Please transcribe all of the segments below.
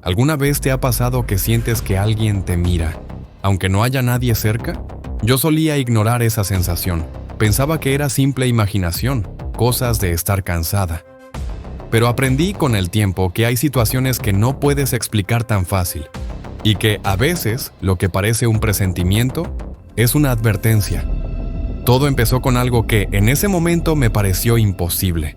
¿Alguna vez te ha pasado que sientes que alguien te mira, aunque no haya nadie cerca? Yo solía ignorar esa sensación. Pensaba que era simple imaginación, cosas de estar cansada. Pero aprendí con el tiempo que hay situaciones que no puedes explicar tan fácil, y que a veces lo que parece un presentimiento es una advertencia. Todo empezó con algo que en ese momento me pareció imposible.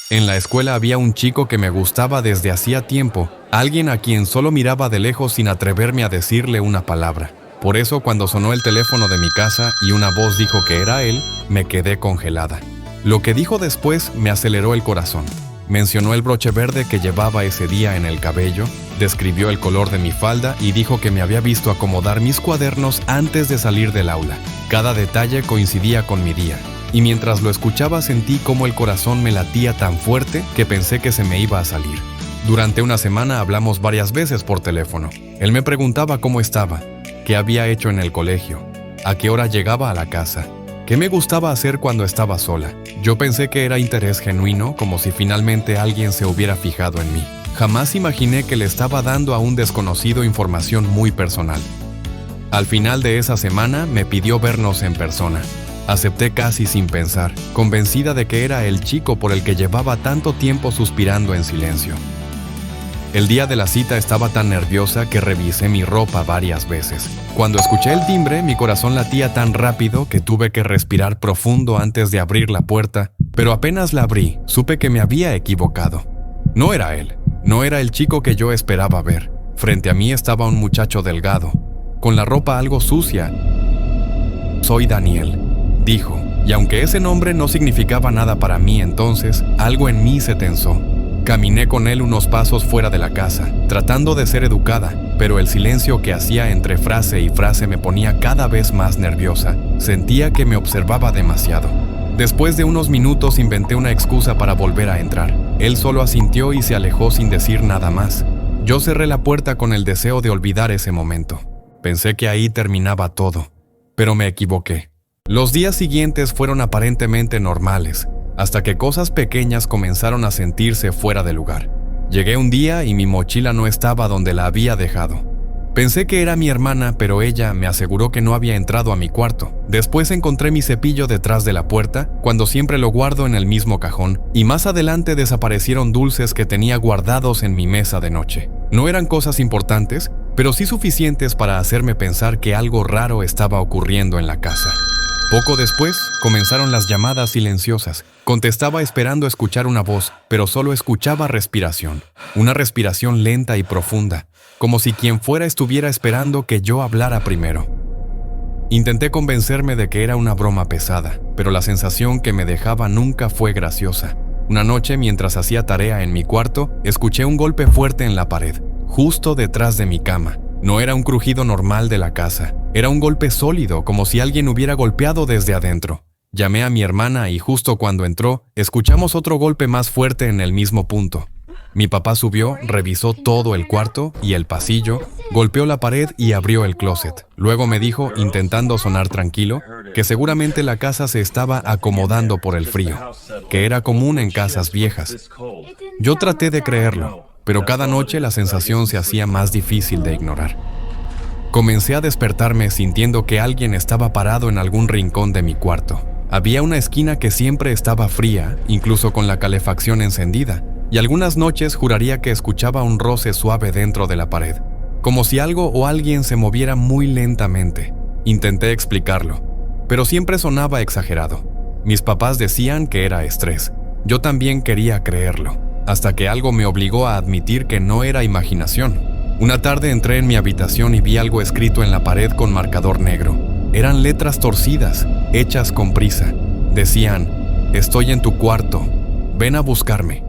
En la escuela había un chico que me gustaba desde hacía tiempo, alguien a quien solo miraba de lejos sin atreverme a decirle una palabra. Por eso cuando sonó el teléfono de mi casa y una voz dijo que era él, me quedé congelada. Lo que dijo después me aceleró el corazón. Mencionó el broche verde que llevaba ese día en el cabello, describió el color de mi falda y dijo que me había visto acomodar mis cuadernos antes de salir del aula. Cada detalle coincidía con mi día. Y mientras lo escuchaba sentí cómo el corazón me latía tan fuerte que pensé que se me iba a salir. Durante una semana hablamos varias veces por teléfono. Él me preguntaba cómo estaba, qué había hecho en el colegio, a qué hora llegaba a la casa, qué me gustaba hacer cuando estaba sola. Yo pensé que era interés genuino, como si finalmente alguien se hubiera fijado en mí. Jamás imaginé que le estaba dando a un desconocido información muy personal. Al final de esa semana me pidió vernos en persona. Acepté casi sin pensar, convencida de que era el chico por el que llevaba tanto tiempo suspirando en silencio. El día de la cita estaba tan nerviosa que revisé mi ropa varias veces. Cuando escuché el timbre, mi corazón latía tan rápido que tuve que respirar profundo antes de abrir la puerta, pero apenas la abrí, supe que me había equivocado. No era él, no era el chico que yo esperaba ver. Frente a mí estaba un muchacho delgado, con la ropa algo sucia. «Soy Daniel», dijo, y aunque ese nombre no significaba nada para mí entonces, algo en mí se tensó. Caminé con él unos pasos fuera de la casa, tratando de ser educada, pero el silencio que hacía entre frase y frase me ponía cada vez más nerviosa. Sentía que me observaba demasiado. Después de unos minutos inventé una excusa para volver a entrar. Él solo asintió y se alejó sin decir nada más. Yo cerré la puerta con el deseo de olvidar ese momento. Pensé que ahí terminaba todo, pero me equivoqué. Los días siguientes fueron aparentemente normales, hasta que cosas pequeñas comenzaron a sentirse fuera de lugar. Llegué un día y mi mochila no estaba donde la había dejado. Pensé que era mi hermana, pero ella me aseguró que no había entrado a mi cuarto. Después encontré mi cepillo detrás de la puerta, cuando siempre lo guardo en el mismo cajón, y más adelante desaparecieron dulces que tenía guardados en mi mesa de noche. No eran cosas importantes, pero sí suficientes para hacerme pensar que algo raro estaba ocurriendo en la casa. Poco después, comenzaron las llamadas silenciosas. Contestaba esperando escuchar una voz, pero solo escuchaba respiración. Una respiración lenta y profunda, como si quien fuera estuviera esperando que yo hablara primero. Intenté convencerme de que era una broma pesada, pero la sensación que me dejaba nunca fue graciosa. Una noche, mientras hacía tarea en mi cuarto, escuché un golpe fuerte en la pared, justo detrás de mi cama. No era un crujido normal de la casa, era un golpe sólido, como si alguien hubiera golpeado desde adentro. Llamé a mi hermana y justo cuando entró, escuchamos otro golpe más fuerte en el mismo punto. Mi papá subió, revisó todo el cuarto y el pasillo, golpeó la pared y abrió el closet. Luego me dijo, intentando sonar tranquilo, que seguramente la casa se estaba acomodando por el frío, que era común en casas viejas. Yo traté de creerlo, pero cada noche la sensación se hacía más difícil de ignorar. Comencé a despertarme sintiendo que alguien estaba parado en algún rincón de mi cuarto. Había una esquina que siempre estaba fría, incluso con la calefacción encendida, y algunas noches juraría que escuchaba un roce suave dentro de la pared, como si algo o alguien se moviera muy lentamente. Intenté explicarlo, pero siempre sonaba exagerado. Mis papás decían que era estrés. Yo también quería creerlo, hasta que algo me obligó a admitir que no era imaginación. Una tarde entré en mi habitación y vi algo escrito en la pared con marcador negro. Eran letras torcidas, hechas con prisa. Decían, «Estoy en tu cuarto, ven a buscarme».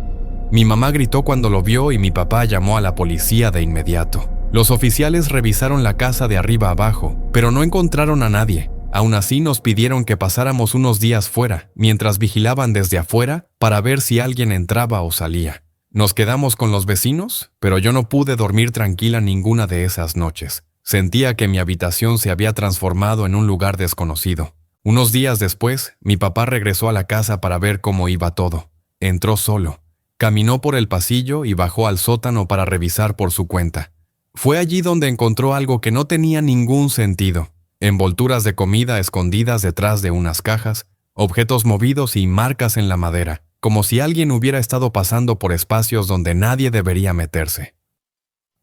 Mi mamá gritó cuando lo vio y mi papá llamó a la policía de inmediato. Los oficiales revisaron la casa de arriba abajo, pero no encontraron a nadie. Aún así nos pidieron que pasáramos unos días fuera, mientras vigilaban desde afuera para ver si alguien entraba o salía. Nos quedamos con los vecinos, pero yo no pude dormir tranquila ninguna de esas noches. Sentía que mi habitación se había transformado en un lugar desconocido. Unos días después, mi papá regresó a la casa para ver cómo iba todo. Entró solo, Caminó por el pasillo y bajó al sótano para revisar por su cuenta. Fue allí donde encontró algo que no tenía ningún sentido. Envolturas de comida escondidas detrás de unas cajas, objetos movidos y marcas en la madera, como si alguien hubiera estado pasando por espacios donde nadie debería meterse.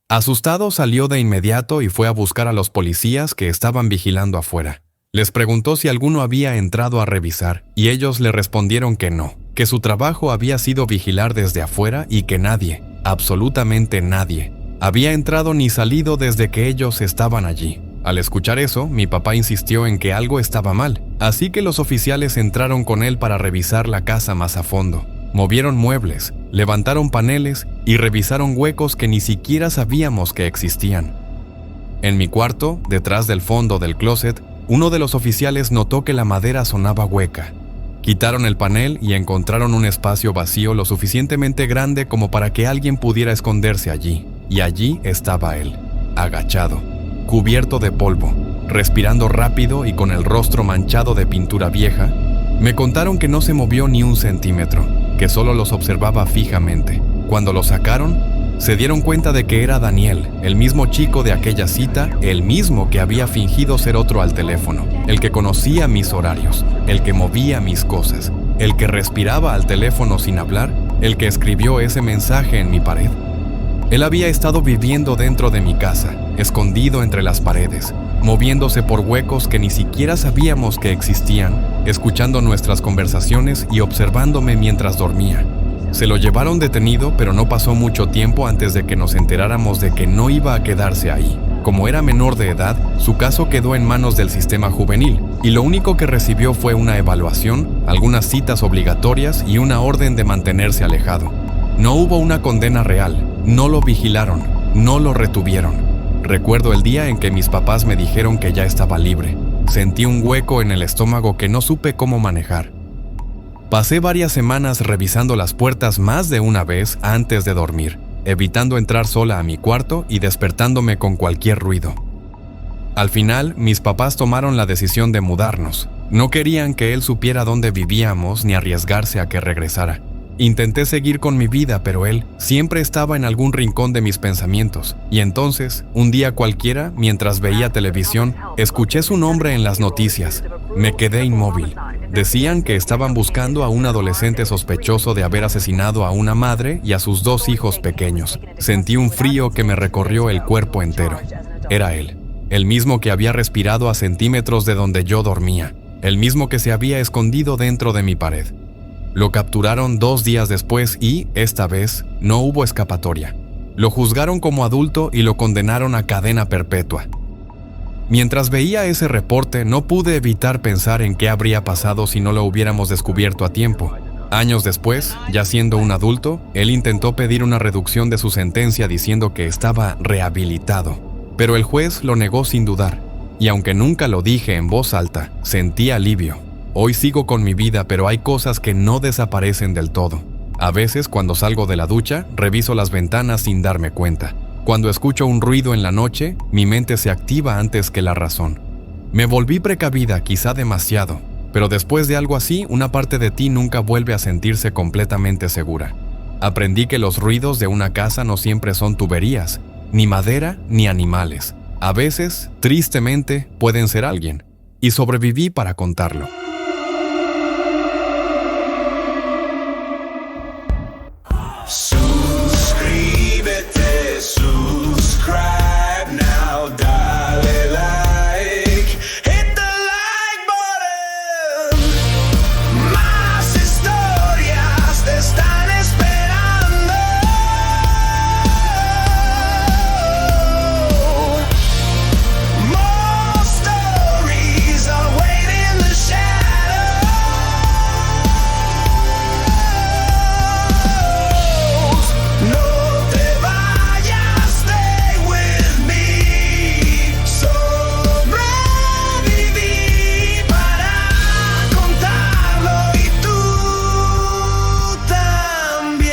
Asustado, salió de inmediato y fue a buscar a los policías que estaban vigilando afuera. Les preguntó si alguno había entrado a revisar, y ellos le respondieron que no, que su trabajo había sido vigilar desde afuera y que nadie, absolutamente nadie, había entrado ni salido desde que ellos estaban allí. Al escuchar eso, mi papá insistió en que algo estaba mal, así que los oficiales entraron con él para revisar la casa más a fondo. Movieron muebles, levantaron paneles y revisaron huecos que ni siquiera sabíamos que existían. En mi cuarto, detrás del fondo del closet, uno de los oficiales notó que la madera sonaba hueca. Quitaron el panel y encontraron un espacio vacío lo suficientemente grande como para que alguien pudiera esconderse allí. Y allí estaba él, agachado, cubierto de polvo, respirando rápido y con el rostro manchado de pintura vieja. Me contaron que no se movió ni un centímetro, que solo los observaba fijamente. Cuando lo sacaron, se dieron cuenta de que era Daniel, el mismo chico de aquella cita, el mismo que había fingido ser otro al teléfono, el que conocía mis horarios, el que movía mis cosas, el que respiraba al teléfono sin hablar, el que escribió ese mensaje en mi pared. Él había estado viviendo dentro de mi casa, escondido entre las paredes, moviéndose por huecos que ni siquiera sabíamos que existían, escuchando nuestras conversaciones y observándome mientras dormía. Se lo llevaron detenido, pero no pasó mucho tiempo antes de que nos enteráramos de que no iba a quedarse ahí. Como era menor de edad, su caso quedó en manos del sistema juvenil, y lo único que recibió fue una evaluación, algunas citas obligatorias y una orden de mantenerse alejado. No hubo una condena real, no lo vigilaron, no lo retuvieron. Recuerdo el día en que mis papás me dijeron que ya estaba libre. Sentí un hueco en el estómago que no supe cómo manejar. Pasé varias semanas revisando las puertas más de una vez antes de dormir, evitando entrar sola a mi cuarto y despertándome con cualquier ruido. Al final, mis papás tomaron la decisión de mudarnos. No querían que él supiera dónde vivíamos ni arriesgarse a que regresara. Intenté seguir con mi vida, pero él siempre estaba en algún rincón de mis pensamientos. Y entonces, un día cualquiera, mientras veía televisión, escuché su nombre en las noticias. Me quedé inmóvil. Decían que estaban buscando a un adolescente sospechoso de haber asesinado a una madre y a sus 2 hijos pequeños. Sentí un frío que me recorrió el cuerpo entero. Era él, el mismo que había respirado a centímetros de donde yo dormía, el mismo que se había escondido dentro de mi pared. Lo capturaron 2 días después y, esta vez, no hubo escapatoria. Lo juzgaron como adulto y lo condenaron a cadena perpetua. Mientras veía ese reporte, no pude evitar pensar en qué habría pasado si no lo hubiéramos descubierto a tiempo. Años después, ya siendo un adulto, él intentó pedir una reducción de su sentencia diciendo que estaba rehabilitado. Pero el juez lo negó sin dudar. Y aunque nunca lo dije en voz alta, sentí alivio. Hoy sigo con mi vida, pero hay cosas que no desaparecen del todo. A veces, cuando salgo de la ducha, reviso las ventanas sin darme cuenta. Cuando escucho un ruido en la noche, mi mente se activa antes que la razón. Me volví precavida, quizá demasiado, pero después de algo así, una parte de ti nunca vuelve a sentirse completamente segura. Aprendí que los ruidos de una casa no siempre son tuberías, ni madera, ni animales. A veces, tristemente, pueden ser alguien. Y sobreviví para contarlo. Suscríbete, subscribe now, dale like, hit the like button. Más historias te están esperando. More stories are waiting in the shadows. No te vayas, stay with me. Sobreviví para contarlo y tú también.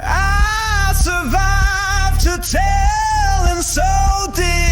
I survived to tell, and so did